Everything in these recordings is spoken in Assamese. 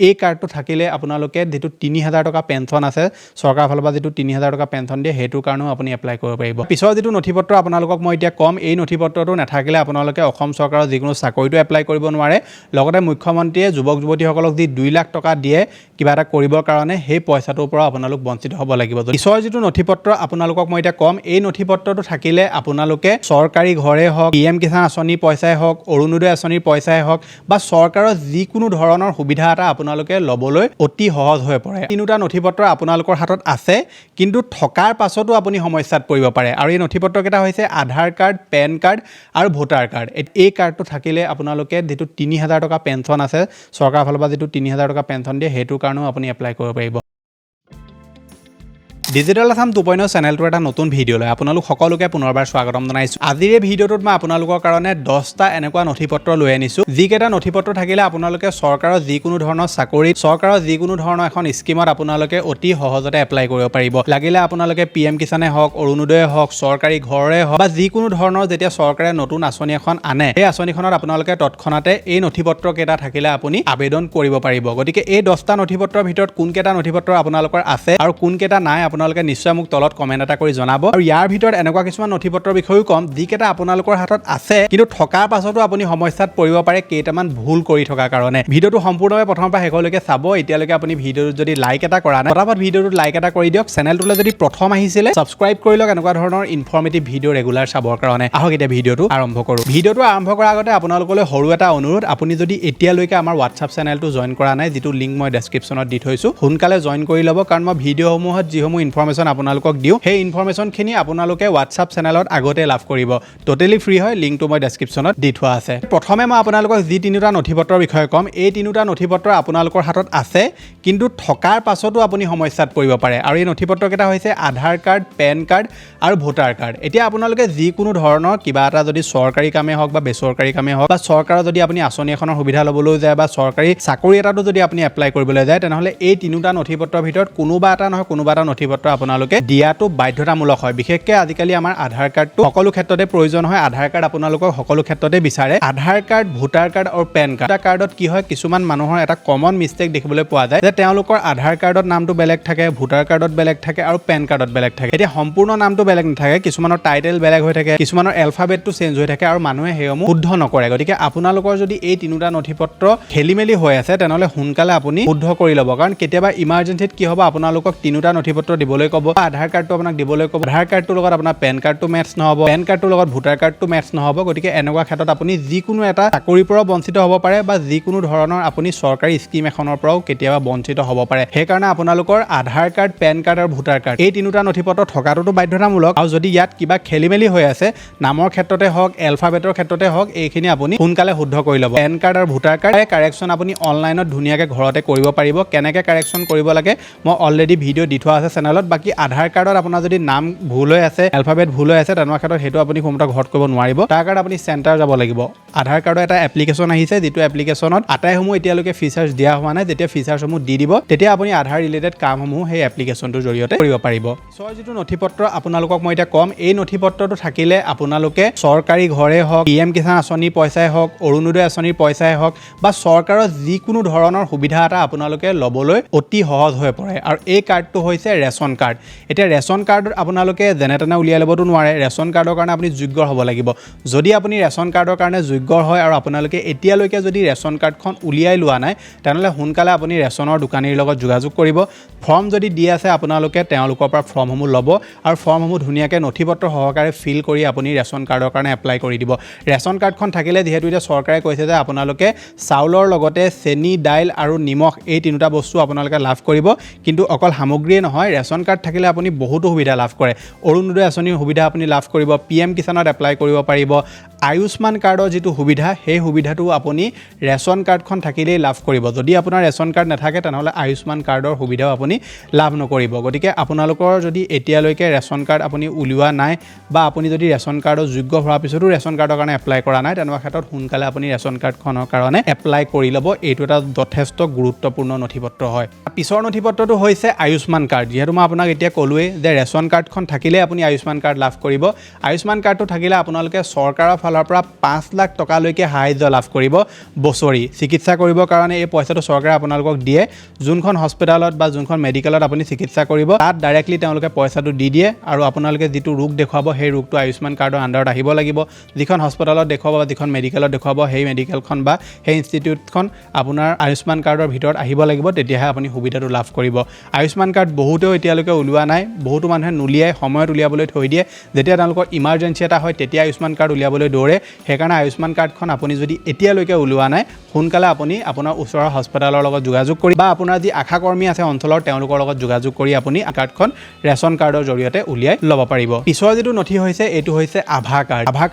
এই কাৰ্ডটো থাকিলে আপোনালোকে যেটো 3000 টকা পেনশন আছে চৰকাৰৰ ফালৰ পৰা যেটো 3000 টকা পেনশন দিয়ে হেতু কাৰণেও আপুনি এপ্লাই কৰিব পাৰিব পিছৰ যেটো নথিপত্ৰ আপোনালোকক মই এতিয়া কম এই নথিপত্ৰটো নাথাকিলে আপোনালোকে অসম চৰকাৰৰ যিকোনো চাকৰিটো এপ্লাই কৰিব নোৱাৰে লগতে মুখ্যমন্ত্ৰীয়ে যুৱক যুৱতীসকলক যি 2 লাখ টকা দিয়ে কিবা এটা কৰিবৰ কাৰণে সেই পইচাটোৰ পৰা আপোনালোক বঞ্চিত হ'ব লাগিব পিছৰ যেটো নথিপত্ৰ আপোনালোকক মই এতিয়া কম এই নথিপত্ৰটো থাকিলে আপোনালোকে চৰকাৰী ঘৰে হওক পিএম কিষাণ আঁচনি পইচাই হওক অৰুণোদয় আঁচনিৰ পইচাই হওক বা চৰকাৰৰ যিকোনো ধৰণৰ সুবিধা এটা আপোনালোকে লবলৈ অতি সহজ হৈ পৰে তিনিটা নথিপত্ৰ আপোনালোকৰ হাতত আছে কিন্তু থকাৰ পাছতো আপুনি সমস্যাত পৰিব পাৰে আৰু এই নথিপত্ৰ কেইটা হৈছে আধাৰ কাৰ্ড পেন কাৰ্ড আৰু ভোটাৰ কাৰ্ড এই কাৰ্ডটো থাকিলে আপোনালোকে যেটো 3000 টকা পেনশন আছে চৰকাৰৰ ফালৰ পৰা যেটো 3000 টকা পেনশন দিয়ে হেতু কাৰণেও আপুনি এপ্লাই কৰিব পাৰিব ডিজিটেল আসাম 2.0 চেনেলটোৰ এটা নতুন ভিডিঅ' লৈ আপোনালোক সকলোকে পুনৰবাৰ স্বাগতম জনাইছো আজিৰ এই ভিডিঅ'টোত মই আপোনালোকৰ কাৰণে 10টা এনেকুৱা নথিপত্ৰ লৈ আনিছো যিকেইটা নথিপত্ৰ থাকিলে আপোনালোকে চৰকাৰৰ যিকোনো ধৰণৰ চাকৰি চৰকাৰৰ যিকোনো ধৰণৰ এখন স্কিমত আপোনালোকে অতি সহজতে এপ্লাই কৰিব পাৰিব লাগিলে আপোনালোকে পিএম কিষাণে হওক অৰুণোদয়ে হওক চৰকাৰী ঘৰে হওক বা যিকোনো ধৰণৰ যেতিয়া চৰকাৰে নতুন আঁচনি এখন আনে এই আঁচনিখনত আপোনালোকে তৎক্ষণাতে এই নথিপত্ৰ কেইটা থাকিলে আপুনি আবেদন কৰিব পাৰিব গতিকে এই 10টা নথিপত্ৰৰ ভিতৰত কোন কেইটা নথিপত্ৰ আপোনালোকৰ আছে আৰু কোন কেইটা নাই আপোনালোকে নিশ্চয় মোক তলত কমেন্ট এটা কৰি জনাব আৰু ইয়াৰ ভিতৰত এনেকুৱা কিছুমান নথিপত্ৰৰ বিষয়েও কম যিকেইটা আপোনালোকৰ হাতত আছে কিন্তু থকাৰ পাছতো আপুনি সমস্যাত পৰিব পাৰে কেইটামান ভুল কৰি থকাৰ কাৰণে ভিডিঅ'টো সম্পূৰ্ণভাৱে প্ৰথমৰ পৰা শেষলৈকে চাব এতিয়ালৈকে আপুনি ভিডিঅ'টো যদি লাইক এটা কৰা নাই ফটাফট ভিডিঅ'টোত লাইক এটা কৰি দিয়ক চেনেলটোলৈ যদি প্ৰথম আহিছিলে সাবস্ক্ৰাইব কৰি লওক এনেকুৱা ধৰণৰ ইনফৰমেটিভ ভিডিঅ' ৰেগুলাৰ চাবৰ কাৰণে আহক এতিয়া ভিডিঅ'টো আৰম্ভ কৰোঁ ভিডিঅ'টো আৰম্ভ কৰাৰ আগতে আপোনালোকলৈ সৰু এটা অনুৰোধ আপুনি যদি এতিয়ালৈকে আমাৰ WhatsApp চেনেলটো জয়েন কৰা নাই যেটো লিংক মই ডেসক্ৰিপচনত দি থৈছো সোনকালে জয়েন কৰি ল'ব কাৰণ মই ভিডিঅ'সমূহত যিসমূহ ইনফৰমেশ্যন আপোনালোকক দিও সেই ইনফৰমেশ্যনখিনি আপোনালোকে WhatsApp চেনেলত আগতে লাভ কৰিব টোটালি ফ্ৰী হয় লিংকটো মই ডেসক্ৰিপচনত দি থোৱা আছে প্ৰথমে মই আপোনালোকক যি তিনিটা নথিপত্ৰৰ বিষয়ে কম এই তিনিটা নথিপত্ৰ আপোনালোকৰ হাতত আছে কিন্তু থকাৰ পাছতো আপুনি সমস্যাত পৰিব পাৰে আৰু এই নথিপত্ৰ কেইটা হৈছে আধাৰ কাৰ্ড পেন কাৰ্ড আৰু ভোটাৰ কাৰ্ড এতিয়া আপোনালোকে যিকোনো ধৰণৰ কিবা এটা যদি চৰকাৰী কামে হওক বা বেচৰকাৰী কামে হওক বা চৰকাৰৰ যদি আপুনি আঁচনি এখনৰ সুবিধা ল'বলৈ যায় বা চৰকাৰী চাকৰি এটাটো যদি আপুনি এপ্লাই কৰিবলৈ যায় তেনেহলে এই তিনিটা নথিপত্ৰৰ ভিতৰত কোনোবা এটা নথিপত্ৰ আপোনালোকে দিয়াটো বাধ্যতামূলক হয় বিশেষকৈ আজিকালি আমাৰ আধাৰ কাৰ্ডটো সকলো ক্ষেত্ৰতে প্ৰয়োজন হয় আধাৰ কাৰ্ড আপোনালোকক সকলো ক্ষেত্ৰতে বিচাৰে আধাৰ কাৰ্ড ভোটাৰ কাৰ্ড আৰু পেন কাৰ্ডত কি হয় কিছুমান মানুহৰ এটা কমন মিষ্টেক দেখিবলৈ পোৱা যায় যে তেওঁলোকৰ আধাৰ কাৰ্ডত নামটো বেলেগ থাকে ভোটাৰ কাৰ্ডত বেলেগ থাকে আৰু পেন কাৰ্ডত বেলেগ থাকে এতিয়া সম্পূৰ্ণ নামটো বেলেগ নাথাকে কিছুমানৰ টাইটেল বেলেগ হৈ থাকে কিছুমানৰ এলফাবেটটো চেঞ্জ হৈ থাকে আৰু মানুহে সেইসমূহ শুদ্ধ নকৰে গতিকে আপোনালোকৰ যদি এই তিনিটা নথিপত্ৰ খেলিমেলি হৈ আছে তেনেহলে সোনকালে আপুনি শুদ্ধ কৰি ল'ব কাৰণ কেতিয়াবা ইমাৰ্জেন্সিত কি হ'ব আপোনালোকক তিনিটা নথিপত্ৰ দিবলৈ ক'ব আধাৰ কাৰ্ডটো আপোনাক দিবলৈ ক'ব আধাৰ কাৰ্ডটোৰ লগত আপোনাৰ পেন কাৰ্ডটো মেটচ নহ'ব পেন কাৰ্ডটোৰ লগত ভোটাৰ কাৰ্ডটো মেটচ নহ'ব গতিকে এনেকুৱা ক্ষেত্ৰত আপুনি যিকোনো এটা চাকৰিৰ পৰা বঞ্চিত হ'ব পাৰে বা যিকোনো ধৰণৰ আপুনি চৰকাৰী স্কিম এখনৰ পৰাও কেতিয়াবা বঞ্চিত হ'ব পাৰে সেইকাৰণে আপোনালোকৰ আধাৰ কাৰ্ড পেন কাৰ্ড আৰু ভোটাৰ কাৰ্ড এই তিনিটা নথিপত্ৰ থকাটোতো বাধ্যতামূলক আৰু যদি ইয়াত কিবা খেলিমেলি হৈ আছে নামৰ ক্ষেত্ৰতে হওক এলফাবেটৰ ক্ষেত্ৰতে হওক এইখিনি আপুনি সোনকালে শুদ্ধ কৰি ল'ব পেন কাৰ্ড আৰু ভোটাৰ কাৰ্ড কাৰেকশ্যন আপুনি অনলাইনত ধুনীয়াকৈ ঘৰতে কৰিব পাৰিব কেনেকৈ কাৰেকশ্যন কৰিব লাগে মই অলৰেডি ভিডিঅ' দি থোৱা আছে চেনেলত বাকি আধাৰ কাৰ্ডত আপোনাৰ যদি নাম ভুল হৈ আছে এলফাবেট ভুল হৈ আছে তেনেকুৱা ক্ষেত্ৰত হেতু আপুনি কোনোটা ঘৰত কৰিব নোৱাৰিব তাৰ কাৰণে আপুনি চেণ্টাৰ যাব লাগিব আধাৰ কাৰ্ডৰ এটা এপ্লিকেশ্যন আহিছে যেটো এপ্লিকেশ্যনত আটাইসমূহ এতিয়ালৈকে ফিচাৰ্ছ দিয়া হোৱা নাই যেতিয়া ফিচাৰ্ছসমূহ দি দিব তেতিয়া আপুনি আধাৰ ৰিলেটেড কামসমূহ সেই এপ্লিকেশ্যনটোৰ জৰিয়তে কৰিব পাৰিব ছয় যেটো নথিপত্ৰ আপোনালোকক মই এতিয়া কম এই নথিপত্ৰটো থাকিলে আপোনালোকে চৰকাৰী ঘৰে হওক পিএম কিষাণ আঁচনিৰ পইচাই হওক অৰুণোদয় আঁচনিৰ পইচাই হওক বা চৰকাৰৰ যিকোনো ধৰণৰ সুবিধা এটা আপোনালোকে ল'বলৈ অতি সহজ হৈ পৰে আৰু এই কাৰ্ডটো হৈছে ৰেচন কাৰ্ড এতিয়া ৰেচন কাৰ্ডত আপোনালোকে যেনে তেনে উলিয়াই ল'বতো নোৱাৰে ৰেচন কাৰ্ডৰ কাৰণে আপুনি যোগ্য হ'ব লাগিব যদি আপুনি ৰেচন কাৰ্ডৰ কাৰণে যোগ্য হয় আৰু আপোনালোকে এতিয়ালৈকে যদি ৰেচন কাৰ্ডখন উলিয়াই লোৱা নাই তেনেহ'লে সোনকালে আপুনি ৰেচনৰ দোকানীৰ লগত যোগাযোগ কৰিব ফৰ্ম যদি দি আছে আপোনালোকে তেওঁলোকৰ পৰা ফৰ্মসমূহ ল'ব আৰু ফৰ্মসমূহ ধুনীয়াকৈ নথিপত্ৰ সহকাৰে ফিল কৰি আপুনি ৰেচন কাৰ্ডৰ কাৰণে এপ্লাই কৰি দিব ৰেচন কাৰ্ডখন থাকিলে যিহেতু এতিয়া চৰকাৰে কৈছে যে আপোনালোকে চাউলৰ লগতে চেনি দাইল আৰু নিমখ এই তিনিটা বস্তু আপোনালোকে লাভ কৰিব কিন্তু অকল সামগ্ৰীয়ে নহয় ৰেচন কাৰ্ড থাকিলে আপুনি বহুতো সুবিধা লাভ কৰে অৰুণোদয় আঁচনিৰ সুবিধা আপুনি লাভ কৰিব পিএম কিষাণত এপ্লাই কৰিব পাৰিব আয়ুষ্মান কাৰ্ডৰ যেটো সুবিধা সেই সুবিধাটো আপুনি ৰেচন কাৰ্ডখন থাকিলেই লাভ কৰিব যদি আপোনাৰ ৰেচন কাৰ্ড নাথাকে তেনেহ'লে আয়ুষ্মান কাৰ্ডৰ সুবিধাও আপুনি লাভ নকৰিব গতিকে আপোনালোকৰ যদি এতিয়ালৈকে ৰেচন কাৰ্ড আপুনি উলিওৱা নাই বা আপুনি যদি ৰেচন কাৰ্ডৰ যোগ্য হোৱাৰ পিছতো ৰেচন কাৰ্ডৰ কাৰণে এপ্লাই কৰা নাই তেনেকুৱা ক্ষেত্ৰত সোনকালে আপুনি ৰেচন কাৰ্ডখনৰ কাৰণে এপ্লাই কৰি ল'ব এইটো এটা যথেষ্ট গুৰুত্বপূৰ্ণ নথিপত্ৰ হয় পিছৰ নথিপত্ৰটো হৈছে আয়ুষ্মান কাৰ্ড যিহেতু মই আপোনাক এতিয়া ক'লোৱেই যে ৰেচন কাৰ্ডখন থাকিলে আপুনি আয়ুষ্মান কাৰ্ড লাভ কৰিব আয়ুষ্মান কাৰ্ডটো থাকিলে আপোনালোকে চৰকাৰৰ ফালৰ পৰা 5 লাখ টকালৈকে সাহায্য লাভ কৰিব বছৰি চিকিৎসা কৰিবৰ কাৰণে এই পইচাটো চৰকাৰে আপোনালোকক দিয়ে যোনখন হস্পিটালত বা যোনখন মেডিকেলত আপুনি চিকিৎসা কৰিব তাত ডাইৰেক্টলি তেওঁলোকে পইচাটো দি দিয়ে আৰু আপোনালোকে যিটো ৰোগ দেখুৱাব সেই ৰোগটো আয়ুষ্মান কাৰ্ডৰ আণ্ডাৰত আহিব লাগিব যিখন হস্পিটালত দেখুৱাব বা যিখন মেডিকেলত দেখুৱাব সেই মেডিকেলখন বা সেই ইনষ্টিটিউটখন আপোনাৰ আয়ুষ্মান কাৰ্ডৰ ভিতৰত আহিব লাগিব তেতিয়াহে আপুনি সুবিধাটো লাভ কৰিব আয়ুষ্মান কাৰ্ড বহুতেও এতিয়ালৈকে ওলোৱা নাই বহুতো মানুহে নুলিয়াই সময়ত উলিয়াবলৈ থৈ দিয়ে যেতিয়া তেওঁলোকৰ ইমাৰ্জেঞ্চি এটা হয় তেতিয়া আয়ুষ্মান কাৰ্ড উলিয়াবলৈ দৌৰে সেইকাৰণে আয়ুষ্মান কাৰ্ডখন আপুনি যদি এতিয়ালৈকে ওলোৱা নাই সোনকালে আপুনি আপোনাৰ ওচৰৰ হস্পিটালৰ লগত যোগাযোগ কৰি বা আপোনাৰ যি আশা কৰ্মী আছে অঞ্চলৰ তেওঁলোকৰ লগত যোগাযোগ কৰি আপুনি কাৰ্ডখন ৰেচন কাৰ্ডৰ জৰিয়তে উলিয়াই ল'ব পাৰিব পিছৰ যিটো নথি হৈছে এইটো হৈছে আধাৰ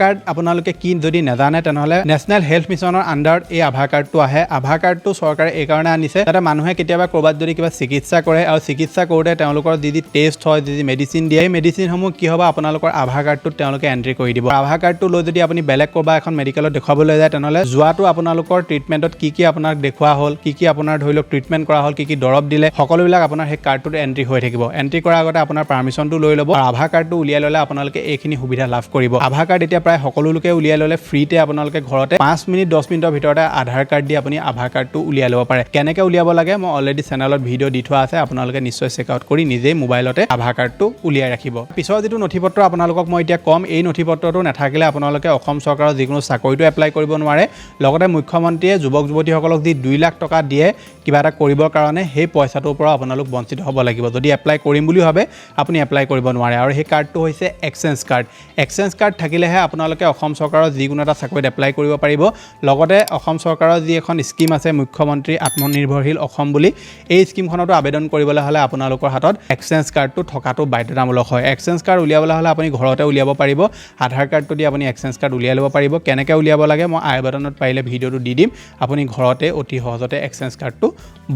কাৰ্ড আপোনালোকে কি যদি নাজানে তেনেহ'লে নেশ্যনেল হেল্থ মিছনৰ আণ্ডাৰত এই আধাৰ কাৰ্ডটো আহে আধাৰ কাৰ্ডটো চৰকাৰে এই কাৰণে আনিছে যাতে মানুহে কেতিয়াবা ক'ৰবাত যদি কিবা চিকিৎসা কৰে আৰু চিকিৎসা কৰোঁতে তেওঁলোকৰ যি টেষ্ট হয় যি মেডিচিন দিয়ে সেই মেডিচিনসমূহ কি হ'ব আপোনালোকৰ আধাৰ কাৰ্ডটোত তেওঁলোকে এণ্ট্ৰি কৰি দিব আধাৰ কাৰ্ডটো লৈ যদি আপুনি বেলেগ ক'ৰবাত এখন মেডিকেলত দেখুৱাবলৈ যায় তেনেহ'লে যোৱাটো আপোনালোকৰ ট্ৰিটমেণ্টত কি আপোনাক দেখুওৱা হ'ল কি আপোনাৰ ধৰি লওক ট্ৰিটমেণ্ট কৰা হ'ল কি দৰৱ দিলে সকলোবিলাক আপোনাৰ সেই কাৰ্ডটোত এণ্ট্ৰি হৈ থাকিব এণ্ট্ৰি কৰাৰ আগতে আপোনাৰ পাৰ্মিশ্যনটো লৈ ল'ব আৰু আধাৰ কাৰ্ডটো উলিয়াই ল'লে আপোনালোকে এইখিনি সুবিধা লাভ কৰিব আধাৰ কাৰ্ড এতিয়া প্ৰায় সকলো লোকে উলিয়াই ল'লে ফ্ৰীতে আপোনালোকে ঘৰতে 5 মিনিট 10 মিনিটৰ ভিতৰতে আধাৰ কাৰ্ড দি আপুনি আধাৰ কাৰ্ডটো উলিয়াই ল'ব পাৰে কেনেকৈ উলিয়াব লাগে মই অলৰেডি চেনেলত ভিডিঅ' দি থোৱা আছে আপোনালোকে নিশ্চয় চেক আউট কৰি নিজেই মোবাইলতে আধাৰ কাৰ্ডটো উলিয়াই ৰাখিব পিছৰ যিটো নথিপত্ৰ আপোনালোকক মই এতিয়া কম এই নথিপত্ৰটো নাথাকিলে আপোনালোকে অসম চৰকাৰৰ যিকোনো চাকৰিটো এপ্লাই কৰিব নোৱাৰে লগতে মুখ্যমন্ত্ৰীয়ে যুৱক যুৱতীসকলক যি 2 লাখ টকা দিয়ে কিবা এটা কৰিবৰ কাৰণে সেই পইচাটোৰ পৰা আপোনালোক বঞ্চিত হ'ব লাগিব যদি এপ্লাই কৰিম বুলি ভাবে আপুনি এপ্লাই কৰিব নোৱাৰে আৰু সেই কাৰ্ডটো হৈছে এক্সচেঞ্জ কাৰ্ড থাকিলেহে আপোনালোকে অসম চৰকাৰৰ যিকোনো এটা চাকৰিত এপ্লাই কৰিব পাৰিব লগতে অসম চৰকাৰৰ যি এখন স্কিম আছে মুখ্যমন্ত্ৰী আত্মনিৰ্ভৰশীল অসম বুলি এই স্কিমখনতো আবেদন কৰিবলৈ হ'লে আপোনালোকৰ হাতত এক্সচেঞ্জ কাৰ্ডটো থকাটো বাধ্যতামূলক হয় এক্সচেঞ্জ কাৰ্ড উলিয়াবলৈ হ'লে আপুনি ঘৰতে উলিয়াব পাৰিব আধাৰ কাৰ্ডটো দি আপুনি এক্সচেঞ্জ কাৰ্ড উলিয়াই ল'ব পাৰিব কেনেকৈ উলিয়াব লাগে মই আই বাটনত পাৰিলে ভিডিঅ'টো দি দিম আপুনি ঘৰতে অতি সহজতে এক্সচেঞ্জ কাৰ্ডটো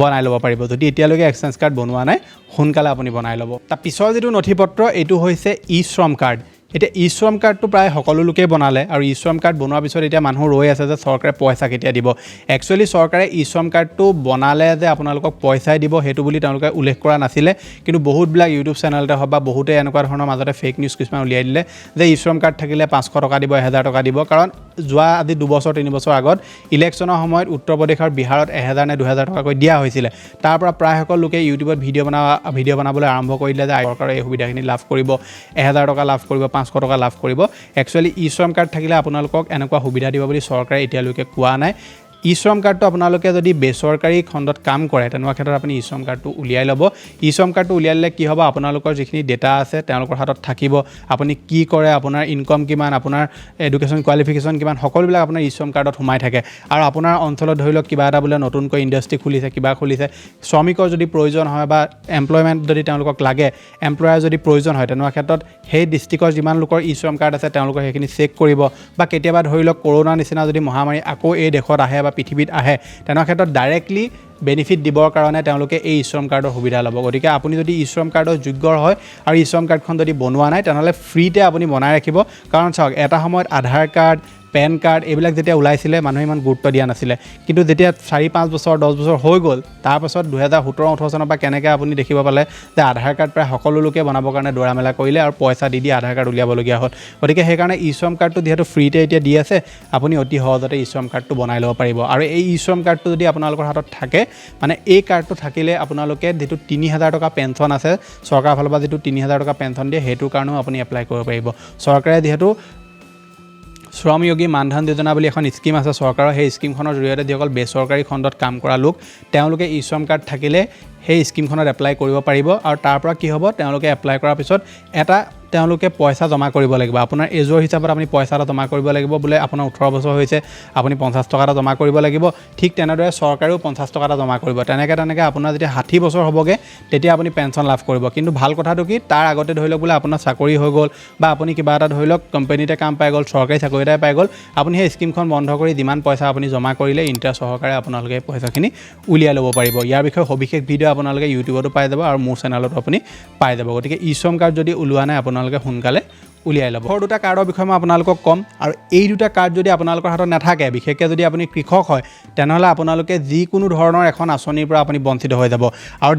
বনাই ল'ব পাৰিব যদি এতিয়ালৈকে এক্সচেঞ্জ কাৰ্ড বনোৱা নাই সোনকালে আপুনি বনাই ল'ব তাৰ পিছৰ যিটো নথিপত্ৰ এইটো হৈছে ই শ্ৰম কাৰ্ড এতিয়া ই শ্ৰম কাৰ্ডটো প্ৰায় সকলো লোকেই বনালে আৰু ই শ্ৰম কাৰ্ড বনোৱাৰ পিছত এতিয়া মানুহ ৰৈ আছে যে চৰকাৰে পইচা কেতিয়া দিব একচুৱেলি চৰকাৰে ই শ্ৰম কাৰ্ডটো বনালে যে আপোনালোকক পইচাই দিব সেইটো বুলি তেওঁলোকে উল্লেখ কৰা নাছিলে কিন্তু বহুতবিলাক ইউটিউব চেনেলতে হওক বা বহুতে এনেকুৱা ধৰণৰ মাজতে ফেক নিউজ কিছুমান উলিয়াই দিলে যে ই শ্ৰম কাৰ্ড থাকিলে 500 টকা দিব 1000 টকা দিব কাৰণ যোৱা আজি 2 বছৰ 3 বছৰ আগত ইলেকশ্যনৰ সময়ত উত্তৰ প্ৰদেশ আৰু বিহাৰত 1000 নে 2000 টকাকৈ দিয়া হৈছিলে তাৰ পৰা প্ৰায় সকলো লোকে ইউটিউবত ভিডিঅ' বনাবলৈ আৰম্ভ কৰিলে যে চৰকাৰে এই সুবিধাখিনি লাভ কৰিব 1000 টকা লাভ কৰিব 500 টকা লাভ কৰিব একচুৱেলি ই শ্ৰম কাৰ্ড থাকিলে আপোনালোকক এনেকুৱা সুবিধা দিব বুলি চৰকাৰে এতিয়ালৈকে কোৱা নাই ই শ্ৰম কাৰ্ডটো আপোনালোকে যদি বেচৰকাৰী খণ্ডত কাম কৰে তেনেকুৱা ক্ষেত্ৰত আপুনি ই শ্ৰম কাৰ্ডটো উলিয়াই ল'ব ই শ্ৰম কাৰ্ডটো উলিয়াই ল'লে কি হ'ব আপোনালোকৰ যিখিনি ডেটা আছে তেওঁলোকৰ হাতত থাকিব আপুনি কি কৰে আপোনাৰ ইনকম কিমান আপোনাৰ এডুকেশ্যন কোৱালিফিকেশ্যন কিমান সকলোবিলাক আপোনাৰ ই শ্ৰম কাৰ্ডত সোমাই থাকে আৰু আপোনাৰ অঞ্চলত ধৰি লওক কিবা এটা বোলে নতুনকৈ ইণ্ডাষ্ট্ৰি খুলিছে কিবা খুলিছে শ্ৰমিকৰ যদি প্ৰয়োজন হয় বা এমপ্লয়মেণ্ট যদি তেওঁলোকক লাগে এমপ্লয়াৰ যদি প্ৰয়োজন হয় তেনেকুৱা ক্ষেত্ৰত সেই ডিষ্ট্ৰিক্টৰ যিমান লোকৰ ই শ্ৰম কাৰ্ড আছে তেওঁলোকৰ সেইখিনি চেক কৰিব বা কেতিয়াবা ধৰি লওক কৰোণা নিচিনা যদি মহামাৰী আকৌ এই দেশত আহে বা পৃথিৱীত আহে তেনে ক্ষেত্ৰত ডাইৰেক্টলি বেনিফিট দিবৰ কাৰণে তেওঁলোকে এই ই শ্ৰম কাৰ্ডৰ সুবিধা ল'ব গতিকে আপুনি যদি ই শ্ৰম কাৰ্ডৰ যোগ্য হয় আৰু ই শ্ৰম কাৰ্ডখন যদি বনোৱা নাই তেনেহ'লে ফ্ৰীতে আপুনি বনাই ৰাখিব কাৰণ চাওক এটা সময়ত আধাৰ কাৰ্ড পেন কাৰ্ড এইবিলাক যেতিয়া ওলাইছিলে মানুহে ইমান গুৰুত্ব দিয়া নাছিলে কিন্তু যেতিয়া 4-5 বছৰ 10 বছৰ হৈ গ'ল তাৰপাছত 2017-18 চনৰ পৰা কেনেকৈ আপুনি দেখিব পালে যে আধাৰ কাৰ্ড প্ৰায় সকলো লোকে বনাবৰ কাৰণে দৌৰা মেলা কৰিলে আৰু পইচা দি আধাৰ কাৰ্ড উলিয়াবলগীয়া হ'ল গতিকে সেইকাৰণে ই শ্ৰম কাৰ্ডটো যিহেতু ফ্ৰীতে এতিয়া দি আছে আপুনি অতি সহজতে ই শ্ৰম কাৰ্ডটো বনাই ল'ব পাৰিব আৰু এই ই শ্ৰম কাৰ্ডটো যদি আপোনালোকৰ হাতত থাকে মানে এই কাৰ্ডটো থাকিলে আপোনালোকে যিটো 3000 টকা পেঞ্চন আছে চৰকাৰৰ ফালৰ পৰা যিটো 3000 টকা পেঞ্চন দিয়ে সেইটোৰ কাৰণেও আপুনি এপ্লাই কৰিব পাৰিব চৰকাৰে যিহেতু শ্ৰমযোগী মানধন যোজনা বুলি এখন স্কিম আছে চৰকাৰৰ সেই স্কিমখনৰ জৰিয়তে যিসকল বেচৰকাৰী খণ্ডত কাম কৰা লোক তেওঁলোকে ই শ্ৰম কাৰ্ড থাকিলে সেই স্কিমখনত এপ্লাই কৰিব পাৰিব আৰু তাৰ পৰা কি হ'ব তেওঁলোকে এপ্লাই কৰাৰ পিছত এটা তেওঁলোকে পইচা জমা কৰিব লাগিব আপোনাৰ এজৰ হিচাপত আপুনি পইচা এটা জমা কৰিব লাগিব বোলে আপোনাৰ 18 বছৰ হৈছে আপুনি 50 টকা এটা জমা কৰিব লাগিব ঠিক তেনেদৰে চৰকাৰেও 50 টকা এটা জমা কৰিব তেনেকৈ আপোনাৰ যেতিয়া 60 বছৰ হ'বগে তেতিয়া আপুনি পেঞ্চন লাভ কৰিব কিন্তু ভাল কথাটো কি তাৰ আগতে ধৰি লওক বোলে আপোনাৰ চাকৰি হৈ গ'ল বা আপুনি কিবা এটা ধৰি লওক কোম্পানীতে কাম পাই গ'ল চৰকাৰী চাকৰি এটাই পাই গ'ল আপুনি সেই স্কিমখন বন্ধ কৰি যিমান পইচা আপুনি জমা কৰিলে ইণ্টাৰেষ্ট সহকাৰে আপোনালোকে পইচাখিনি উলিয়াই ল'ব পাৰিব ইয়াৰ বিষয়ে সবিশেষ ভিডিঅ' আপোনালোকে ইউটিউবতো পাই যাব আৰু মোৰ চেনেলতো আপুনি পাই যাব গতিকে ই শ্ৰম কাৰ্ড যদি ওলোৱা নাই আপোনালোকে সোনকালে উলিয়াই ল'ব। আৰু দুটা কাৰ্ডৰ বিষয়ে মই আপোনালোকক ক'ম আৰু এই দুটা কাৰ্ড যদি আপোনালোকৰ হাতত নাথাকে, বিশেষকৈ যদি আপুনি কৃষক হয়, তেনেহ'লে আপোনালোকে যিকোনো ধৰণৰ এখন আঁচনিৰ পৰা আপুনি বঞ্চিত হৈ যাব। আৰু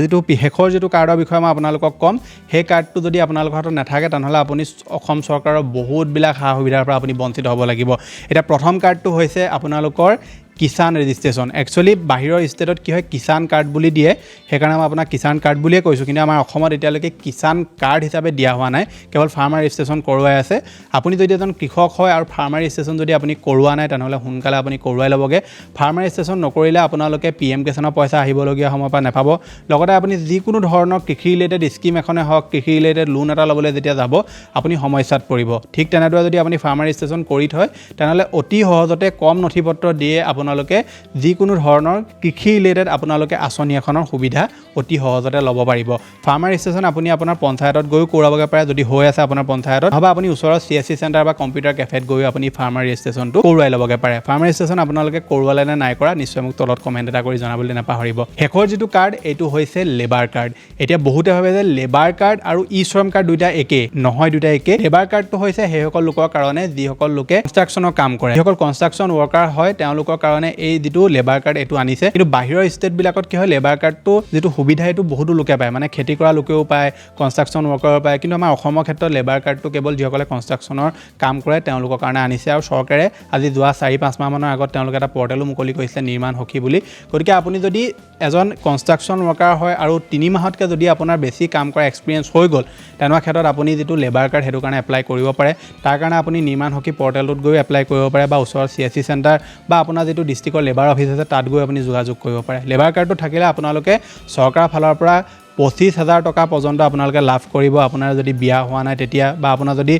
শেষৰ যিটো কাৰ্ডৰ বিষয়ে মই আপোনালোকক ক'ম, সেই কাৰ্ডটো যদি আপোনালোকৰ হাতত নাথাকে তেনেহ'লে আপুনি অসম চৰকাৰৰ বহুতবিলাক সা সুবিধাৰ পৰা আপুনি বঞ্চিত হ'ব লাগিব। এতিয়া প্ৰথম কাৰ্ডটো হৈছে আপোনালোকৰ কিষাণ ৰেজিষ্ট্ৰেশ্যন। একচুৱেলি বাহিৰৰ ষ্টেটত কি হয় কিষাণ কাৰ্ড বুলি দিয়ে, সেইকাৰণে মই আপোনাক কিষাণ কাৰ্ড বুলিয়ে কৈছোঁ, কিন্তু আমাৰ অসমত এতিয়ালৈকে কিষাণ কাৰ্ড হিচাপে দিয়া হোৱা নাই, কেৱল ফাৰ্মাৰ ৰেজিষ্ট্ৰেশ্যন কৰোৱাই আছে। আপুনি যদি এজন কৃষক হয় আৰু ফাৰ্মাৰ ৰেজিষ্ট্ৰেশ্যন যদি আপুনি কৰোৱা নাই তেনেহ'লে সোনকালে আপুনি কৰোৱাই ল'বগৈ। ফাৰ্মাৰ ৰেজিষ্ট্ৰেশ্যন নকৰিলে আপোনালোকে PM কিষাণৰ পইচা আহিবলগীয়া সময়ৰ পৰা নাপাব। লগতে আপুনি যিকোনো ধৰণৰ কৃষি ৰিলেটেড স্কিম এখনে হওক, কৃষি ৰিলেটেড লোন এটা ল'বলৈ যেতিয়া যাব আপুনি সমস্যাত পৰিব। ঠিক তেনেদৰে যদি আপুনি ফাৰ্মাৰ ৰেজিষ্ট্ৰেশ্যন কৰি থয় তেনেহ'লে অতি সহজতে কম নথি পত্ৰ দিয়ে আপোনালোকে যিকোনো ধৰণৰ কৃষি ৰিলেটেড আপোনালোকে আঁচনি এখনৰ সুবিধা অতি সহজতে ল'ব পাৰিব। ফাৰ্মাৰ ৰেজিষ্ট্ৰেশ্যন আপুনি আপোনাৰ পঞ্চায়তত গৈও কৰাবগৈ পাৰে যদি হৈ আছে আপোনাৰ পঞ্চায়তত, অথবা আপুনি ওচৰৰ CSC চেণ্টাৰ বা কম্পিউটাৰ কেফেত গৈও আপুনি ফাৰ্মাৰ ৰেজিষ্ট্ৰেশ্যনটো কৰোৱাই ল'বগৈ পাৰে। ফাৰ্মাৰ ৰেজিষ্ট্ৰেশ্যন আপোনালোকে কৰোৱালে নে নাই কৰা নিশ্চয় মোক তলত কমেণ্ট এটা কৰি জনাবলৈ নাপাহৰিব। শেষৰ যিটো কাৰ্ড এইটো হৈছে লেবাৰ কাৰ্ড। এতিয়া বহুতে ভাবে যে লেবাৰ কাৰ্ড আৰু শ্ৰম কাৰ্ড দুইটা একেই, নহয় দুইটা একেই। লেবাৰ কাৰ্ডটো হৈছে সেইসকল লোকৰ কাৰণে যিসকল লোকে কনষ্ট্ৰাকশ্যনৰ কাম কৰে, যিসকল কনষ্ট্ৰাকশ্যন ৱৰ্কাৰ হয় তেওঁলোকৰ কাৰণে এই যিটো লেবাৰ কাৰ্ড এইটো আনিছে। কিন্তু বাহিৰৰ ষ্টেটবিলাকত কি হয় লেবাৰ কাৰ্ডটো যিটো সুবিধা এইটো বহুতো লোকে পায়, মানে খেতি কৰা লোকেও পায়, কনষ্ট্ৰাকশ্যন ৱৰ্কাৰেও পায়। কিন্তু আমাৰ অসমৰ ক্ষেত্ৰত লেবাৰ কাৰ্ডটো কেৱল যিসকলে কনষ্ট্ৰাকশ্যনৰ কাম কৰে তেওঁলোকৰ কাৰণে আনিছে। আৰু চৰকাৰে আজি যোৱা 4-5 মাহমানৰ আগত তেওঁলোকে এটা পৰ্টেলো মুকলি কৰিছিলে নিৰ্মাণ সখী বুলি। গতিকে আপুনি যদি এজন কনষ্ট্ৰাকশ্যন ৱৰ্কাৰ হয় আৰু 3 মাহতকৈ যদি আপোনাৰ বেছি কাম কৰা এক্সপিৰিয়েঞ্চ হৈ গ'ল তেনেকুৱা ক্ষেত্ৰত আপুনি যিটো লেবাৰ কাৰ্ড সেইটো কাৰণে এপ্লাই কৰিব পাৰে। তাৰ কাৰণে আপুনি নিৰ্মাণ সখী পৰ্টেলটোত গৈ এপ্লাই কৰিব পাৰে বা ওচৰৰ CSC চেণ্টাৰ বা আপোনাৰ যিটো ডিষ্ট্ৰিক্টৰ লেবাৰ অফিচ আছে তাত গৈ আপুনি যোগাযোগ কৰিব পাৰে। লেবাৰ কাৰ্ডটো থাকিলে আপোনালোকে চৰকাৰৰ ফালৰ পৰা 25,000 টকা পৰ্যন্ত আপোনালোকে লাভ কৰিব। আপোনাৰ যদি বিয়া হোৱা নাই তেতিয়া, বা আপোনাৰ যদি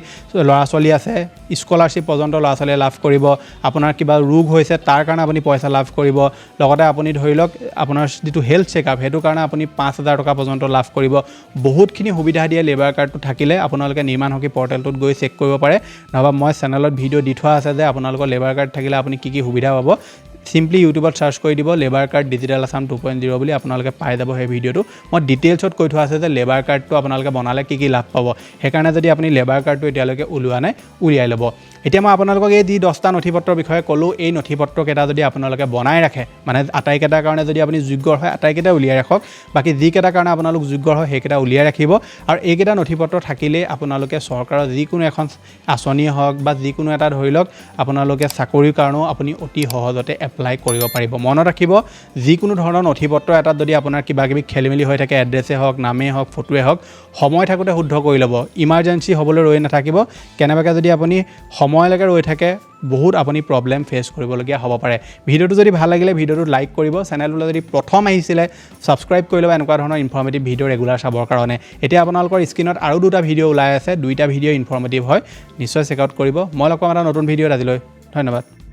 ল'ৰা ছোৱালী আছে স্কলাৰশ্বিপ পৰ্যন্ত ল'ৰা ছোৱালীয়ে লাভ কৰিব। আপোনাৰ কিবা ৰোগ হৈছে তাৰ কাৰণে আপুনি পইচা লাভ কৰিব। লগতে আপুনি ধৰি লওক আপোনাৰ যিটো হেল্থ চেকআপ সেইটোৰ কাৰণে আপুনি 5,000 টকা পৰ্যন্ত লাভ কৰিব। বহুতখিনি সুবিধা দিয়ে লেবাৰ কাৰ্ডটো থাকিলে। আপোনালোকে নিৰ্মাণ সখী পৰ্টেলটোত গৈ চেক কৰিব পাৰে, নহ'বা মই চেনেলত ভিডিঅ' দি থোৱা আছে যে আপোনালোকৰ লেবাৰ কাৰ্ড থাকিলে আপুনি কি সুবিধা পাব। চিম্পলি ইউটিউবত চাৰ্চ কৰি দিব লেবাৰ কাৰ্ড ডিজিটেল আছাম 2.0 বুলি, আপোনালোকে পাই যাব সেই ভিডিঅ'টো। মই ডিটেইলছত কৈ থোৱা আছে যে লেবাৰ কাৰ্ডটো আপোনালোকে বনালে কি লাভ পাব। সেইকাৰণে যদি আপুনি লেবাৰ কাৰ্ডটো এতিয়ালৈকে ওলোৱা নাই উলিয়াই ল'ব। এতিয়া মই আপোনালোকক এই যি 10টা নথি পত্ৰৰ বিষয়ে ক'লোঁ, এই নথি পত্ৰকেইটা যদি আপোনালোকে বনাই ৰাখে, মানে আটাইকেইটাৰ কাৰণে যদি আপুনি যোগ্য হয় আটাইকেইটা উলিয়াই ৰাখক, বাকী যিকেইটাৰ কাৰণে আপোনালোক যোগ্য হয় সেইকেইটা উলিয়াই ৰাখিব। আৰু এইকেইটা নথি পত্ৰ থাকিলেই আপোনালোকে চৰকাৰৰ যিকোনো এখন আঁচনিয়ে হওক বা যিকোনো এটা ধৰি লওক আপোনালোকে চাকৰিৰ কাৰণেও আপুনি অতি সহজতে এপ্লাই কৰিব পাৰিব। মনত ৰাখিব যিকোনো ধৰণৰ নথি পত্ৰ এটাত যদি আপোনাৰ কিবাকিবি খেলিমেলি হৈ থাকে, এড্ৰেছেই হওক, নামেই হওক, ফটোৱে হওক, সময় থাকোঁতে শুদ্ধ কৰি ল'ব। ইমাৰ্জেঞ্চি হ'বলৈ ৰৈ নাথাকিব। কেনেবাকৈ যদি আপুনি সময়লৈকে ৰৈ থাকে বহুত আপুনি প্ৰব্লেম ফেচ কৰিবলগীয়া হ'ব পাৰে। ভিডিঅ'টো যদি ভাল লাগিলে ভিডিঅ'টো লাইক কৰিব। চেনেলটোলৈ যদি প্ৰথম আহিছিলে ছাবস্ক্ৰাইব কৰি ল'ব এনেকুৱা ধৰণৰ ইনফৰ্মেটিভ ভিডিঅ' ৰেগুলাৰ চাবৰ কাৰণে। এতিয়া আপোনালোকৰ স্ক্ৰীণত আৰু 2টা ভিডিঅ' ওলাই আছে, 2টা ভিডিঅ' ইনফৰ্মেটিভ হয়, নিশ্চয় চেকআউট কৰিব। মই লগ পাম এটা নতুন ভিডিঅ'ত। আজিলৈ ধন্যবাদ।